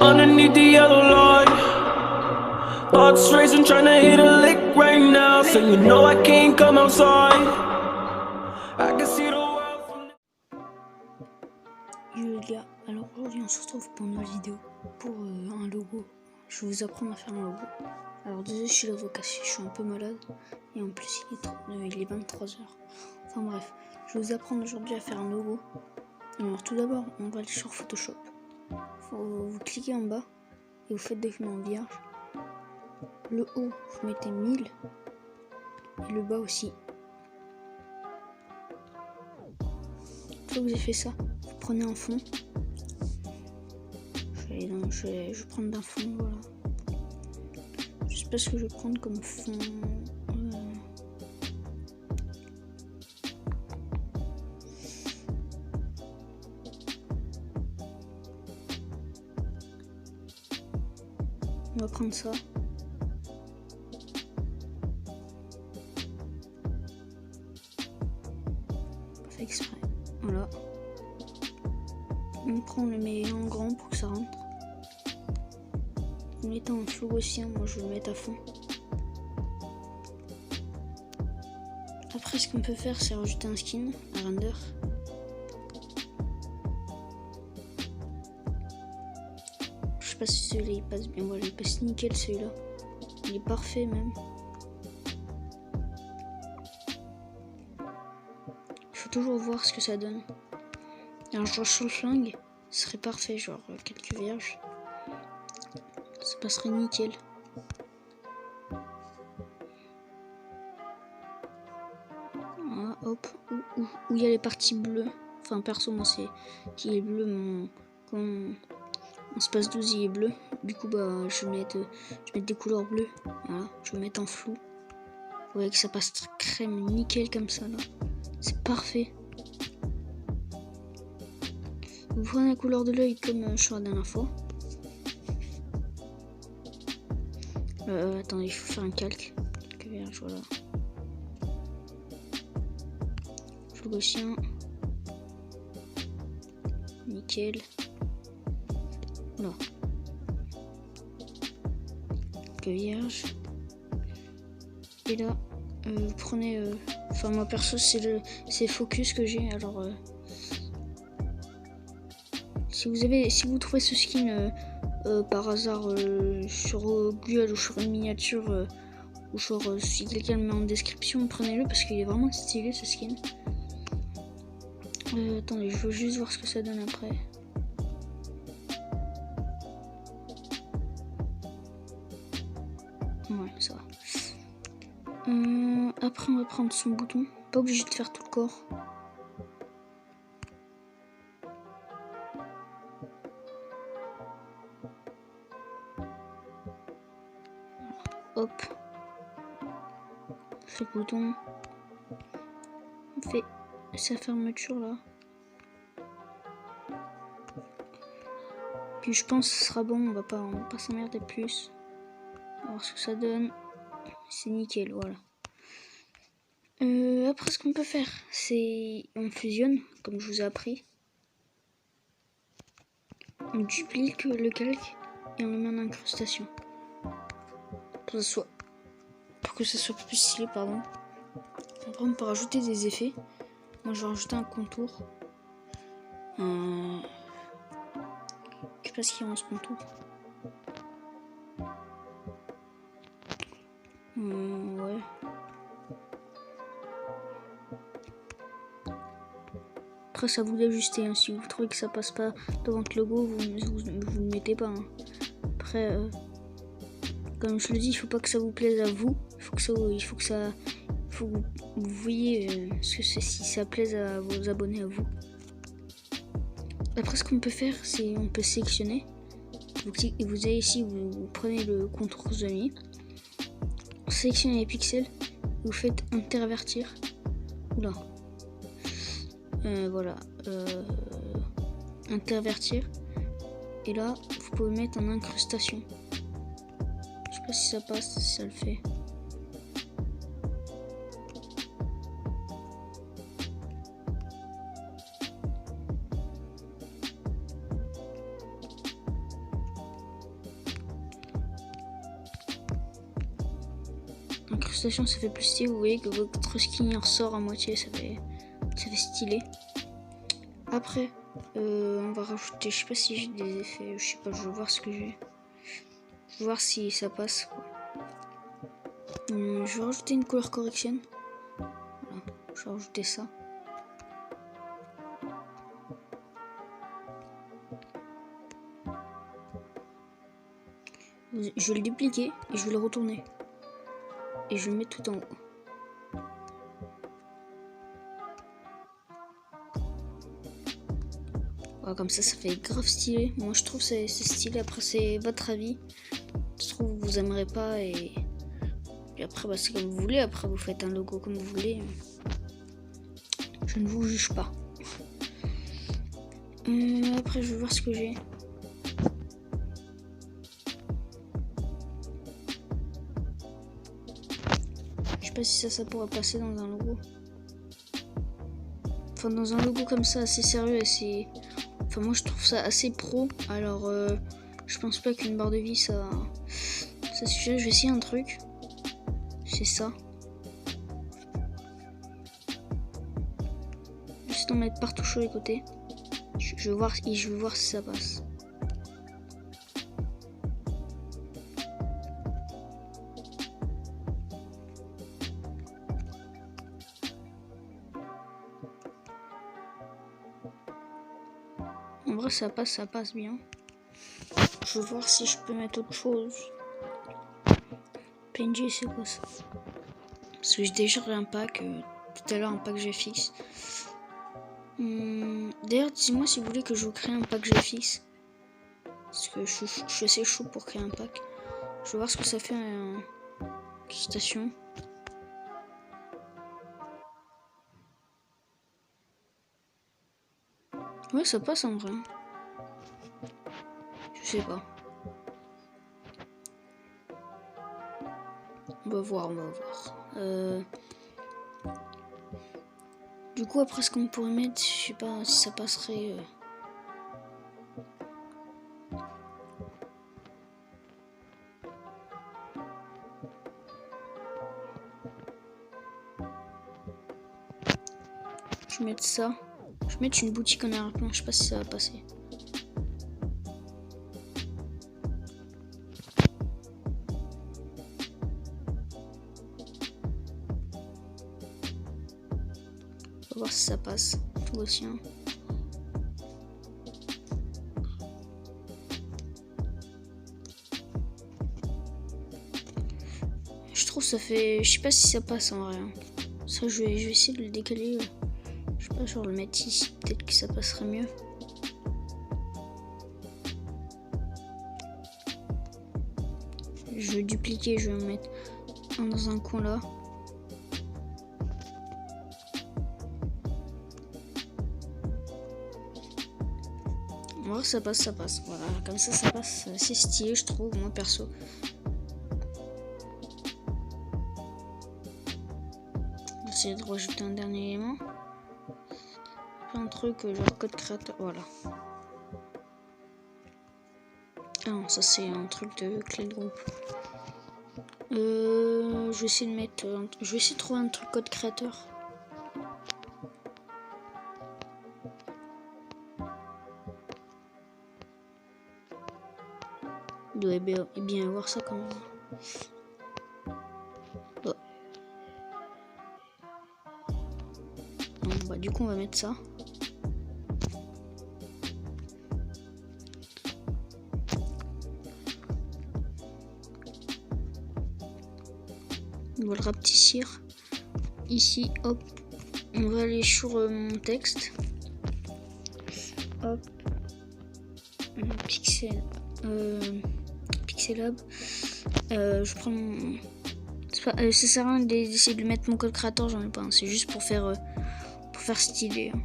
underneath the yellow light. Thoughts racing, trying to hit a lick right now. Saying you know I can't come outside. I can see the world from... Yo les gars, alors aujourd'hui on se retrouve pour une nouvelle vidéo pour un logo. Je vais vous apprendre à faire un logo. Alors désolé, je suis l'avocat, je suis un peu malade et en plus il est 23h. Enfin bref, je vais vous apprendre aujourd'hui à faire un logo. Alors tout d'abord, on va aller sur Photoshop. Vous cliquez en bas et vous faites document vierge. Le haut, vous mettez 1000 et le bas aussi. Une fois que vous avez fait ça, vous prenez un fond. Je vais prendre un fond, voilà. Je sais pas ce que je vais prendre comme fond. On va prendre ça. Pas fait exprès. Voilà. On le met en grand pour que ça rentre. En mettant en flou aussi, moi je vais le mettre à fond. Après ce qu'on peut faire c'est rajouter un skin, un render. Je sais pas si celui-là il passe bien, voilà il passe nickel celui-là. Il est parfait même. Il faut toujours voir ce que ça donne. Alors genre sur le flingue, ce serait parfait, genre quelques vierges. Ça passerait nickel. Voilà, hop, où il y a les parties bleues. Enfin perso moi c'est qui est bleu, mon espace 12 il est bleu. Du coup bah je vais mettre des couleurs bleues. Voilà, je vais mettre en flou. Vous voyez que ça passe crème nickel comme ça là. C'est parfait. Vous prenez la couleur de l'œil comme sur la dernière fois. Attendez, il faut faire un calque. Calque vierge, voilà. Flogosien. Nickel. Voilà. Calque vierge. Et là, vous prenez... Enfin, moi perso, c'est focus que j'ai. Alors, si vous trouvez ce skin... par hasard sur Google ou sur une miniature ou sur si quelqu'un le met en description, prenez-le parce qu'il est vraiment stylé ce skin. Attendez, je veux juste voir ce que ça donne après. Ouais, ça va. Après on va prendre son bouton, pas obligé de faire tout le corps. Hop, on fait le bouton, on fait sa fermeture là. Puis je pense que ce sera bon, on va pas s'emmerder plus. On va voir ce que ça donne. C'est nickel, voilà. Après ce qu'on peut faire, c'est on fusionne, comme je vous ai appris. On duplique le calque et on le met en incrustation. Pour que ça soit plus stylé, pardon. Après on peut rajouter des effets. Moi je vais rajouter un contour. Je sais pas ce qu'il y a dans ce contour. Ouais. Après c'est à vous d'ajuster, hein. Si vous trouvez que ça passe pas devant votre logo, vous le mettez pas, hein. Après comme je le dis, il faut pas que ça vous plaise à vous. Il faut que vous voyez si ça plaise à vos abonnés à vous. Après ce qu'on peut faire, c'est on peut sélectionner. Vous avez ici, vous prenez le contour que vous avez mis. Sélectionnez les pixels. Vous faites intervertir. Oula. Voilà. Intervertir. Et là, vous pouvez mettre en incrustation. Je sais pas si ça passe, si ça le fait. incrustation, ça fait plus stylé. Vous voyez que votre skin il ressort à moitié, ça fait stylé. Après, on va rajouter, je sais pas si j'ai des effets, je sais pas, je vais voir ce que j'ai. Je vais voir si ça passe. Je vais rajouter une color correction. Voilà, je vais rajouter ça. Je vais le dupliquer et je vais le retourner. Et je vais le mettre tout en haut. Voilà, comme ça fait grave stylé. Moi je trouve c'est stylé. Après c'est votre avis. Je trouve que vous aimerez pas et après bah, c'est comme vous voulez. Après vous faites un logo comme vous voulez. Je ne vous juge pas. Après je vais voir ce que j'ai. Je sais pas si ça pourra passer dans un logo. Enfin dans un logo comme ça assez sérieux, assez... Enfin moi je trouve ça assez pro. Alors je pense pas qu'une barre de vie ça suffit. Je vais essayer un truc. C'est ça. Juste en mettre partout sur les côtés. Je vais voir si ça passe. En vrai ça passe bien. Je vais voir si je peux mettre autre chose. PNG c'est quoi ça? Parce que j'ai déjà un pack tout à l'heure, un pack GFX. D'ailleurs dites-moi si vous voulez que je vous crée un pack GFX. Parce que je suis assez chaud pour créer un pack. Je vais voir ce que ça fait en station. Ouais ça passe en vrai. Je sais pas. On va voir. Du coup après ce qu'on pourrait mettre, je sais pas si ça passerait. Je vais mettre ça. Je vais mettre une boutique en arrière-plan, je sais pas si ça va passer. On va voir si ça passe. Tout aussi. Hein. Je trouve ça fait... Je sais pas si ça passe en vrai. Ça je vais essayer de le décaler. Je sais pas, genre le mettre ici. Peut-être que ça passerait mieux. Je vais dupliquer. Je vais en mettre un dans un coin là. Moi ça passe. Voilà, comme ça passe. C'est assez stylé, je trouve, moi perso. J'essaie de rajouter un dernier élément. Un truc genre code créateur, voilà. Ah non, ça c'est un truc de clé de groupe. Je vais essayer de mettre. Je vais essayer de trouver un truc code créateur. Il doit bien avoir ça quand même. Oh. Bon, bah du coup on va mettre ça. On va le rapetissir. Ici, hop. On va aller sur mon texte. Hop. Pixelab. Je prends mon... ça sert à rien d'essayer de mettre mon code créateur, j'en ai pas. Hein. C'est juste pour faire stylé. Hein.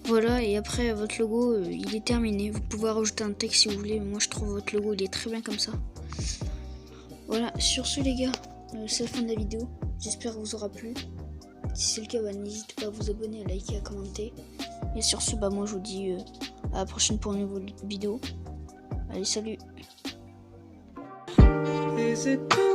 Voilà, et après votre logo il est terminé. Vous pouvez rajouter un texte si vous voulez. Moi je trouve votre logo il est très bien comme ça. Voilà, sur ce les gars, c'est la fin de la vidéo. J'espère que vous aura plu. Si c'est le cas, bah, n'hésitez pas à vous abonner, à liker, à commenter. Et sur ce, bah moi je vous dis à la prochaine pour une nouvelle vidéo. Allez, salut! Is it too